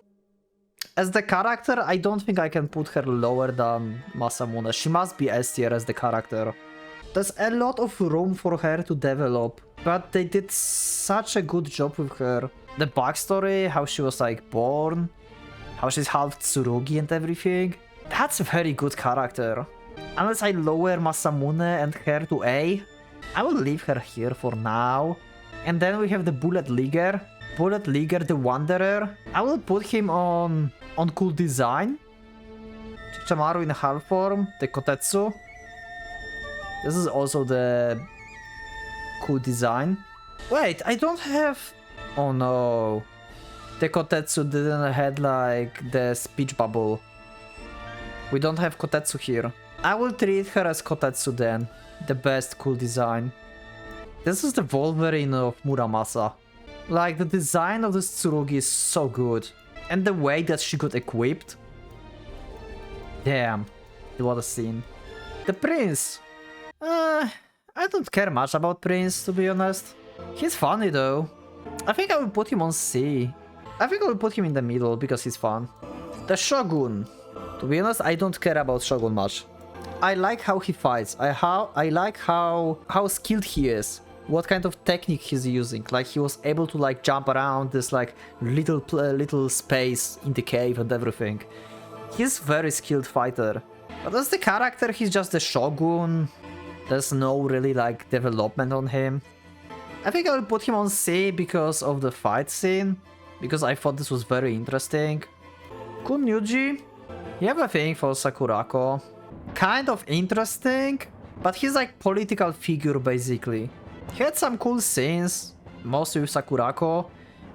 S1: As the character, I don't think I can put her lower than Masamune. She must be S tier as the character. There's a lot of room for her to develop, but they did such a good job with her. The backstory, how she was like born, how she's half Tsurugi and everything. That's a very good character. Unless I lower Masamune and her to A, I will leave her here for now. And then we have the Bullet Leaguer. Bullet Leaguer the Wanderer. I will put him on cool design. Chamaru in half form. The Kotetsu. This is also the cool design. Wait, I don't have... Oh no. The Kotetsu didn't have like the speech bubble. We don't have Kotetsu here. I will treat her as Kotetsu then. The best cool design. This is the Wolverine of Muramasa. Like, the design of this Tsurugi is so good. And the way that she got equipped. Damn. What a scene. The Prince. I don't care much about Prince, to be honest. He's funny though. I think I will put him on C. I think I will put him in the middle because he's fun. The Shogun. To be honest, I don't care about Shogun much. I like how he fights. I like how skilled he is. What kind of technique he's using. Like, he was able to like jump around this like little space in the cave and everything. He's very skilled fighter. But as the character, he's just the Shogun. There's no really like development on him. I think I will put him on C because of the fight scene, because I thought this was very interesting. Kunyuji, you have a thing for Sakurako. Kind of interesting, but he's like political figure basically. He had some cool scenes, mostly with Sakurako,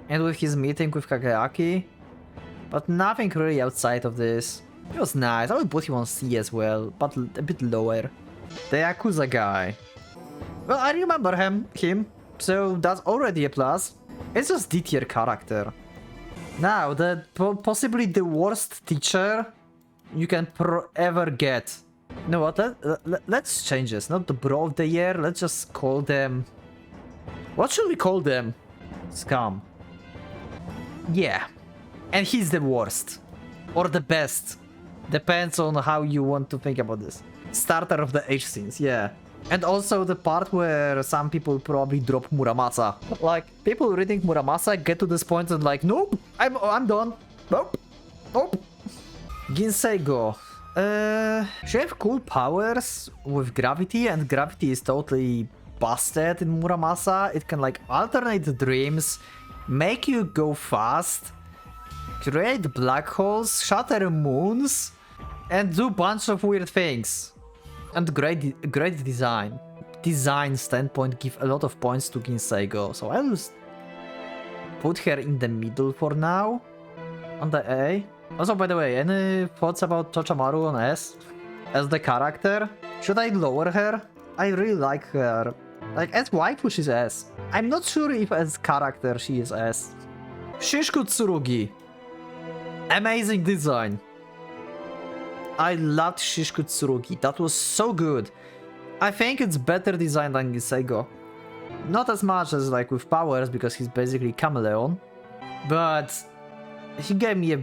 S1: and with his meeting with Kageaki, but nothing really outside of this. It was nice. I would put him on C as well, but a bit lower. The Yakuza guy. Well, I remember him, so that's already a plus. It's just D-tier character. Now, possibly the worst teacher you can ever get. You know what? Let's change this. Not the bro of the year. Let's just call them. What should we call them? Scum. Yeah. And he's the worst. Or the best. Depends on how you want to think about this. Starter of the age scenes, yeah. And also the part where some people probably drop Muramasa. Like, people reading Muramasa get to this point and like, nope, I'm done. Nope. Nope. Ginseigo. She have cool powers with gravity, and gravity is totally busted in Muramasa. It can like alternate dreams, make you go fast, create black holes, shatter moons, and do bunch of weird things. And great design. Design standpoint give a lot of points to Ginseigo, so I'll put her in the middle for now. On the A. Also, by the way, any thoughts about Chochamaru on S? As the character? Should I lower her? I really like her. Like, as waifu she's S. I'm not sure if as character she is S. Shishku Tsurugi. Amazing design. I loved Shishku Tsurugi. That was so good. I think it's better designed than Ginseigo. Not as much as like with powers, because he's basically chameleon. But he gave me a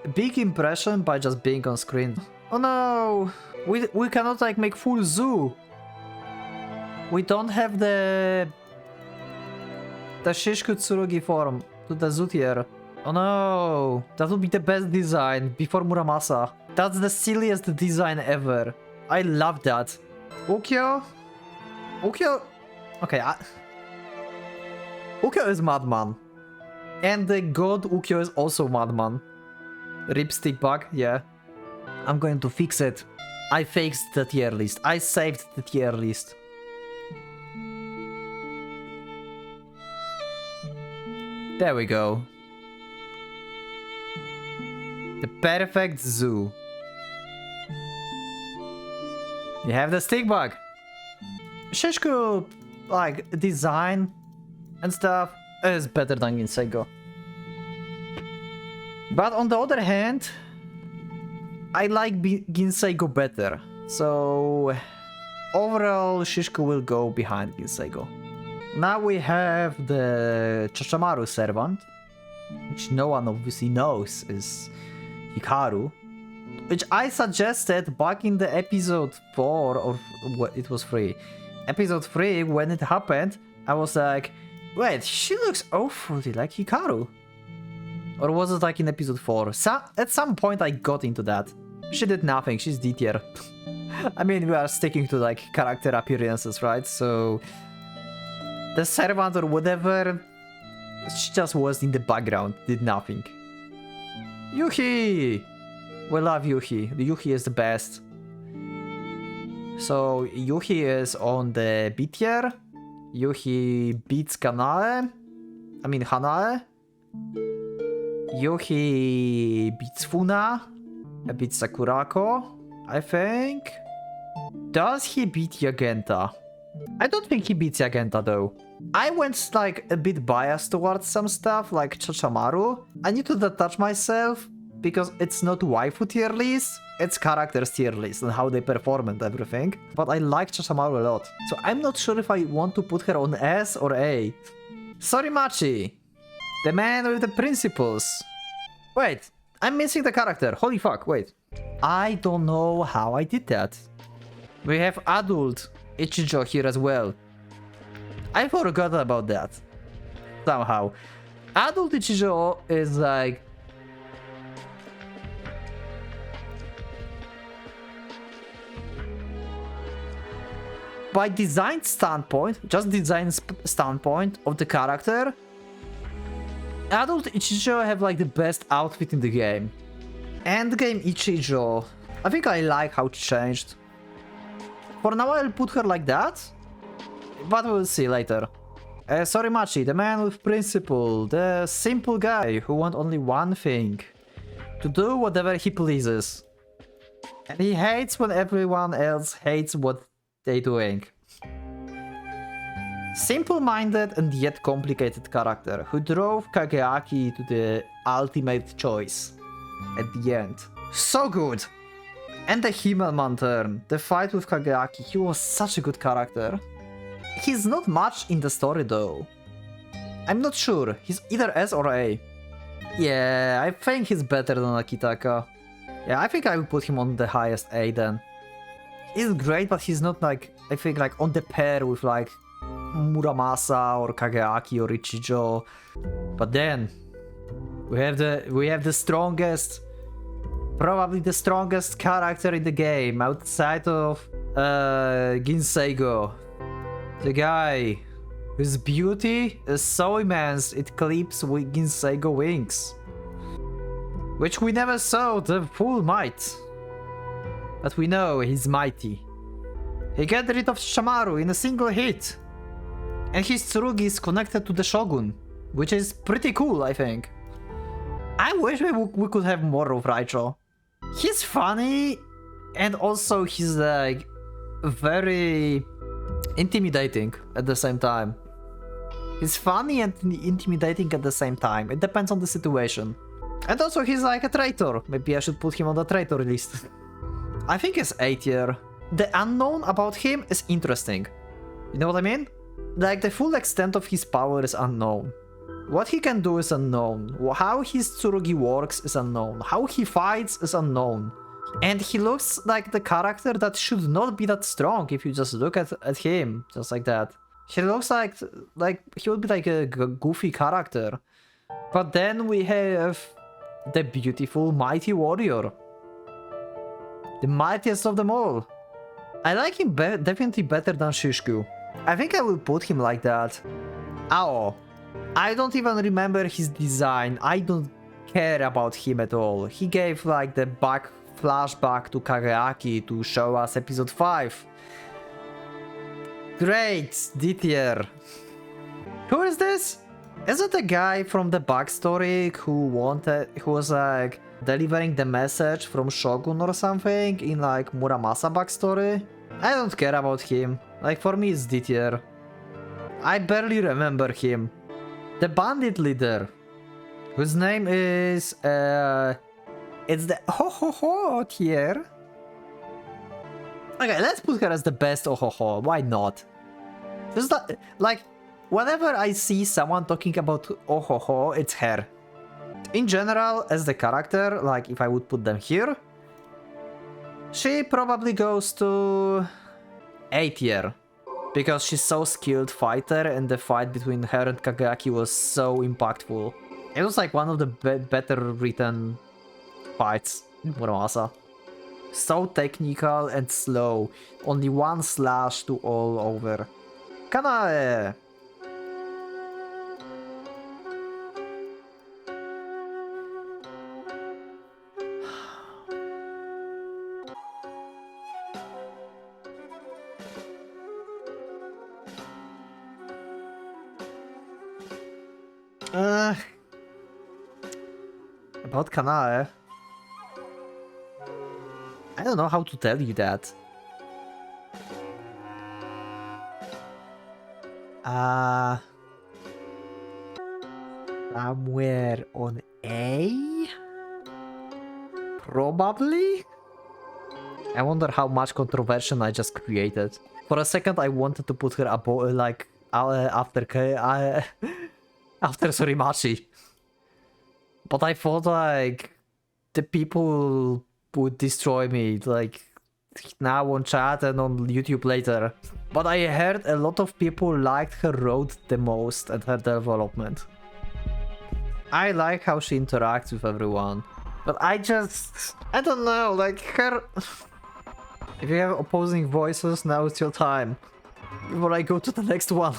S1: big impression by just being on screen. Oh no! We cannot like make full zoo. We don't have the Shishku Tsurugi form to the zoo tier. Oh no! That would be the best design before Muramasa. That's the silliest design ever. I love that. Ukyo? Ukyo? Okay, Ukyo is Madman. And the god Ukyo is also Madman. Rip stick bug, yeah. I'm going to fix it. I fixed the tier list. I saved the tier list. There we go. The perfect zoo. You have the stick bug. Shishku, like, design and stuff is better than Ginseigo. But on the other hand, I like Ginseigo better. So overall, Shishku will go behind Ginseigo. Now we have the Chochamaru servant, which no one obviously knows is Hikaru, which I suggested back in the episode 4, or it was 3. Episode 3, when it happened, I was like, wait, she looks awfully like Hikaru. Or was it like in episode 4? At some point I got into that. She did nothing, she's D tier. I mean, we are sticking to like character appearances, right? So the servant or whatever, she just was in the background, did nothing. Yuhi! We love Yuhi. Yuhi is the best. So Yuhi is on the B tier. Yuhi beats Hanae. Yuhi beats Funa. Beats Sakurako, I think. Does he beat Yagenta? I don't think he beats Yagenta though. I went like a bit biased towards some stuff like Chochamaru. I need to detach myself because it's not waifu tier list, it's characters tier list and how they perform and everything. But I like Chochamaru a lot. So I'm not sure if I want to put her on S or A. Sorimachi, the man with the principles. Wait, I'm missing the character. Holy fuck, wait. I don't know how I did that. We have adult Ichijo here as well. I forgot about that. Somehow. Adult Ichijo is like... by design standpoint, just design standpoint of the character, adult Ichijo have like the best outfit in the game. Endgame Ichijo, I think I like how it changed. For now I'll put her like that, but we'll see later. Sorimachi, the man with principle, the simple guy who wants only one thing. To do whatever he pleases. And he hates when everyone else hates what they're doing. Simple-minded and yet complicated character who drove Kageaki to the ultimate choice at the end. So good! And the Himmelmann turn, the fight with Kageaki, he was such a good character. He's not much in the story though. I'm not sure, he's either S or A. Yeah, I think he's better than Akitaka. Yeah, I think I will put him on the highest A then. He's great, but he's not like, I think like on the pair with like Muramasa or Kageaki or Ichijo. But then we have the strongest, probably the strongest character in the game outside of Ginseigo. The guy whose beauty is so immense it clips with Ginseigo wings. Which we never saw the full might. But we know he's mighty. He got rid of Shamaru in a single hit. And his Tsurugi is connected to the Shogun. Which is pretty cool, I think. I wish we could have more of Raicho. He's funny. And also he's like very intimidating at the same time. He's funny and intimidating at the same time. It depends on the situation. And also he's like a traitor. Maybe I should put him on the traitor list. I think it's A tier. The unknown about him is interesting. You know what I mean? Like the full extent of his power is unknown. What he can do is unknown. How his Tsurugi works is unknown. How he fights is unknown. And he looks like the character that should not be that strong if you just look at him. Just like that. He looks like he would be like a goofy character. But then we have the beautiful mighty warrior. The mightiest of them all. I like him definitely better than Shishku. I think I will put him like that. Ao. I don't even remember his design. I don't care about him at all. He gave like the flashback to Kageaki to show us episode 5. Great, D tier. Who is this? Is it the guy from the backstory who was like delivering the message from Shogun or something in like Muramasa backstory? I don't care about him. Like for me it's D tier. I barely remember him. The bandit leader, whose name is it's the Ho tier. Okay, let's put her as the best Ho. Why not? Just like whenever I see someone talking about Ho, it's her. In general, as the character, like if I would put them here, she probably goes to A tier. Because she's so skilled fighter and the fight between her and Kageaki was so impactful. It was like one of the better written fights in Muramasa. So technical and slow. Only one slash to all over. Kanae! About Kanae, I don't know how to tell you that. Somewhere on A? Probably? I wonder how much controversy I just created. For a second I wanted to put her above, like, after Sorimachi. But I thought, like, the people would destroy me, like, now on chat and on YouTube later. But I heard a lot of people liked her road the most and her development. I like how she interacts with everyone. But I don't know, like, her... If you have opposing voices, now it's your time. before I go to the next one.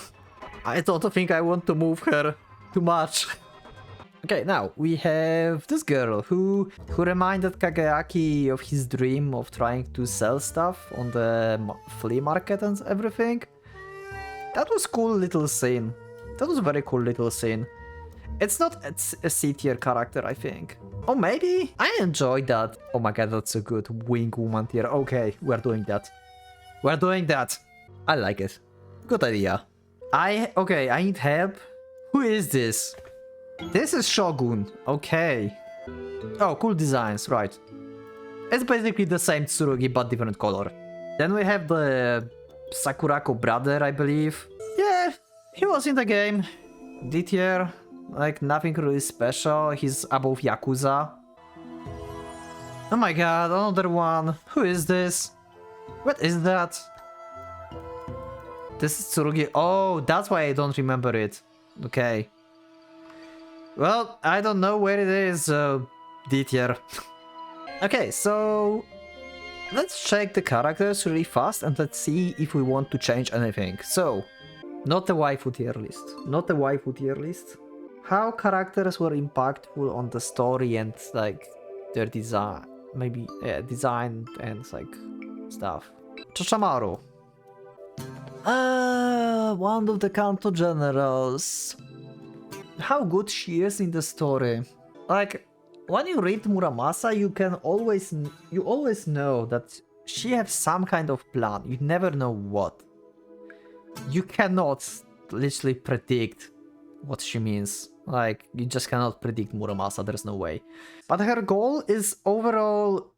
S1: I don't think I want to move her too much. Okay, now we have this girl who reminded Kageaki of his dream of trying to sell stuff on the flea market and everything. That was cool little scene. That was a very cool little scene. It's not a C-tier character, I think. Oh, maybe? I enjoyed that. Oh my god, that's a good wing woman tier. Okay, we're doing that. We're doing that. I like it. Good idea. Okay, I need help. Who is this? This is Shogun. Okay. Oh, cool designs, right. It's basically the same Tsurugi, but different color. Then we have the Sakurako brother, I believe. Yeah, he was in the game. D-tier. Like, nothing really special. He's above Yakuza. Oh my god, another one. Who is this? What is that? This is Tsurugi. Oh, that's why I don't remember it. Okay. Well, I don't know where it is, D-tier. Okay, so let's check the characters really fast and let's see if we want to change anything. So, not the waifu tier list. Not the waifu tier list. How characters were impactful on the story and like their design, maybe design and like stuff. Chochamaru. One of the Kanto generals. How good she is in the story. Like, when you read Muramasa, you always know that she has some kind of plan. You never know what. You cannot literally predict what she means. Like, you just cannot predict Muramasa, there's no way. But her goal is overall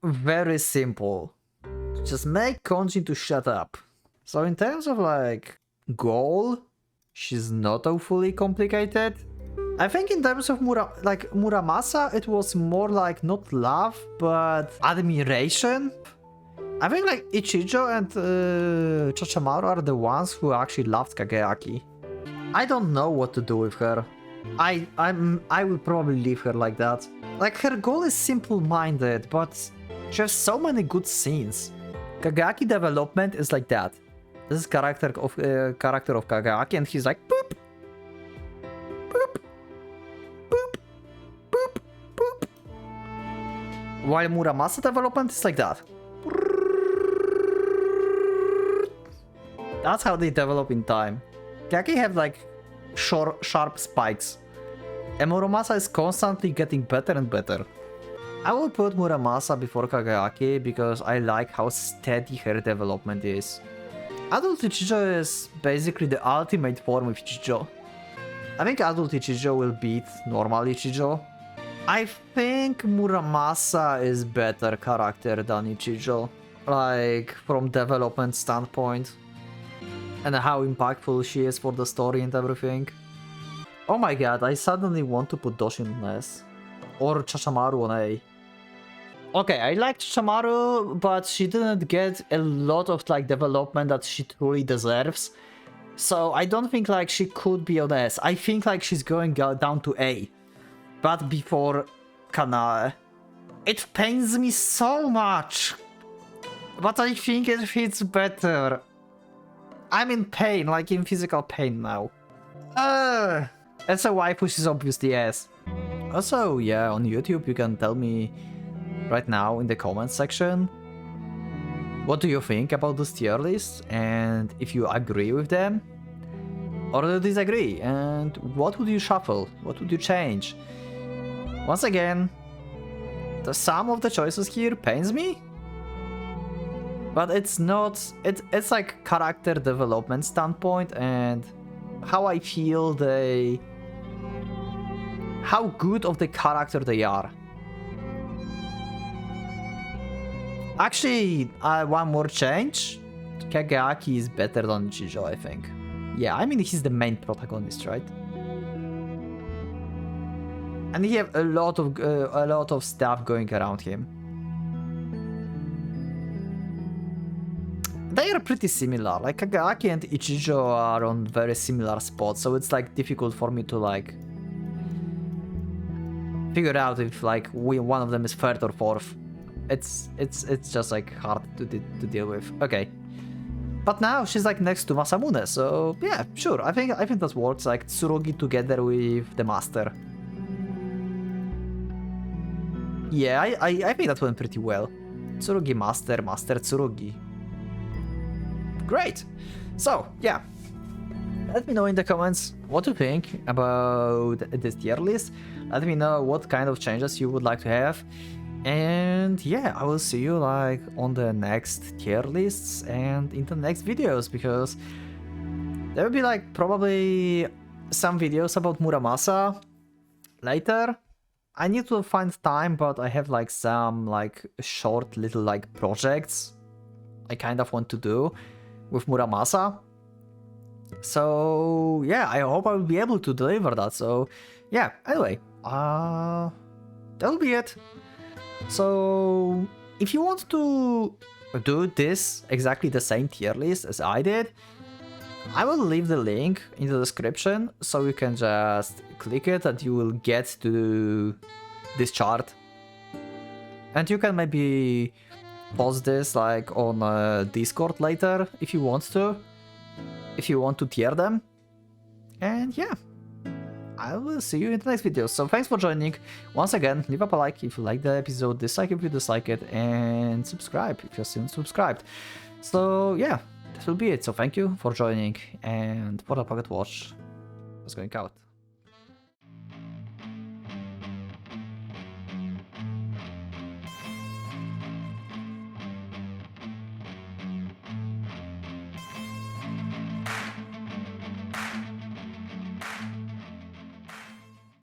S1: very simple. Just make Konjin to shut up. So in terms of like goal, she's not awfully complicated. I think in terms of Muramasa, it was more like not love, but admiration. I think like Ichijo and Chochamaru are the ones who actually loved Kageaki. I don't know what to do with her. I will probably leave her like that. Like, her goal is simple-minded, but she has so many good scenes. Kageaki development is like that. This is character of Kageaki, and he's like boop, boop, boop, boop, boop. While Muramasa development is like that. That's how they develop in time. Kageaki have like short, sharp spikes. And Muramasa is constantly getting better and better. I will put Muramasa before Kageaki because I like how steady her development is. Adult Ichijo is basically the ultimate form of Ichijo. I think Adult Ichijo will beat normal Ichijo. I think Muramasa is better character than Ichijo. Like, from development standpoint. And how impactful she is for the story and everything. Oh my god, I suddenly want to put Doshin on S. Or Chochamaru on A. Okay, I like Chochamaru, but she didn't get a lot of like development that she truly deserves. So I don't think like she could be on S. I think like she's going down to A. But before Kanae. It pains me so much. But I think it fits better. I'm in pain, like in physical pain now. As a waifu, she's obviously S. Also, yeah, on YouTube you can tell me right now in the comments section what do you think about this tier list and if you agree with them or do you disagree, and what would you shuffle, what would you change. Once again, the sum of the choices here pains me, but it's not, it's like character development standpoint and how I feel how good of the character they are. Actually, one more change. Kageaki is better than Ichijo, I think. Yeah, I mean, he's the main protagonist, right? And he have a lot of stuff going around him. They are pretty similar. Like Kageaki and Ichijo are on very similar spots, so it's like difficult for me to like figure out if like one of them is third or fourth. It's just like hard to deal with. Okay. But now she's like next to Masamune, so yeah, sure. I think that works, like Tsurugi together with the master. Yeah, I think that went pretty well. Tsurugi master, master Tsurugi. Great. So yeah, let me know in the comments what you think about this tier list. Let me know what kind of changes you would like to have. And yeah, I will see you like on the next tier lists and in the next videos, because there will be like probably some videos about Muramasa later. I need to find time, but I have like some like short little like projects I kind of want to do with Muramasa. So yeah, I hope I will be able to deliver that. So yeah, anyway, that'll be it. So if you want to do this exactly the same tier list as I did, I will leave the link in the description, so you can just click it and you will get to this chart. And you can maybe post this like on Discord later if you want to tier them. And yeah, I will see you in the next video. So thanks for joining. Once again, leave up a like if you like the episode, dislike if you dislike it, and subscribe if you're still subscribed. So yeah, that will be it. So thank you for joining, and for the Pocket Watch, it's going out.